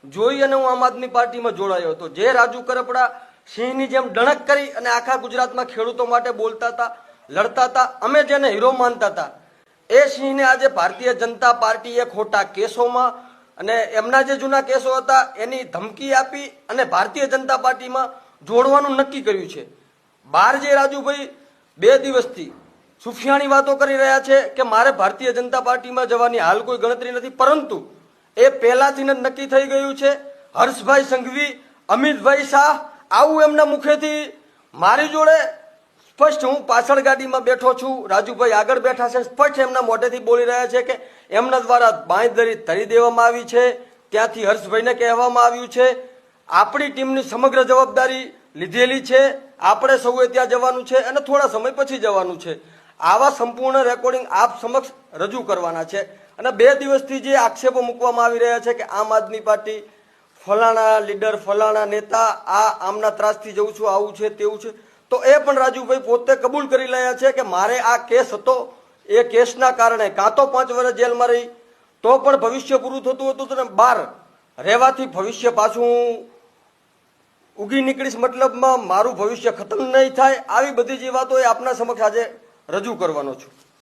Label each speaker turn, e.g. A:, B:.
A: જોઈ અને હું આમ આદમી પાર્ટીમાં જોડાયો હતો। જે રાજુ કરપડા સિંહની જેમ ડણક કરી અને આખા ગુજરાતમાં ખેડૂતો માટે બોલતા હતા, લડતા હતા, અમે જેને હીરો માનતા હતા, એ સિંહને આજે ભારતીય જનતા પાર્ટીએ ખોટા કેસોમાં અને એમના જે જૂના કેસો હતા એની ધમકી આપી અને ભારતીય જનતા પાર્ટીમાં જોડવાનું નક્કી કર્યું છે। બહાર જે રાજુભાઈ 2 દિવસથી સુફિયાણી વાતો કરી રહ્યા છે કે મારે ભારતીય જનતા પાર્ટીમાં જવાની હાલ કોઈ ગણતરી નથી, પરંતુ એ પહેલાથી જ નક્કી થઈ ગયું છે। હર્ષભાઈ સંઘવી, અમિતભાઈ શાહ આવું એમના મુખેથી મારી જોડે સ્પષ્ટ, હું પાછળ ગાડીમાં બેઠો છું, રાજુભાઈ આગળ બેઠા છે, સ્પષ્ટ એમના મોઢેથી બોલી રહ્યા છે કે એમના દ્વારા બાંયધરી ધરી દેવામાં આવી છે। ત્યાંથી હર્ષભાઈને કહેવામાં આવ્યું છે આપણી ટીમની સમગ્ર જવાબદારી લીધેલી છે, આપણે સૌએ ત્યાં જવાનું છે અને થોડા સમય પછી જવાનું છે। આવા સંપૂર્ણ રેકોર્ડિંગ આપ સમક્ષ રજૂ કરવાના છે। અને 2 દિવસથી જે આક્ષેપો મૂકવામાં આવી રહ્યા છે કે આમ આદમી પાર્ટી ફલાણા લીડર, ફલાણા નેતા, આમના ત્રાસથી જઉં છું, આવું છે, તેવું છે, તો એ પણ રાજુભાઈ પોતે કબૂલ કરી રહ્યા છે કે મારે આ કેસ હતો, એ કેસના કારણે કાં તો 5 વર્ષ જેલમાં રહી તો પણ ભવિષ્ય પૂરું થતું હતું અને બહાર રહેવાથી ભવિષ્ય પાછું ઉગી નીકળીશ, મતલબમાં મારું ભવિષ્ય ખતમ નહીં થાય। આવી બધી જે વાતો એ આપના સમક્ષ આજે રજૂ કરવાનો છું।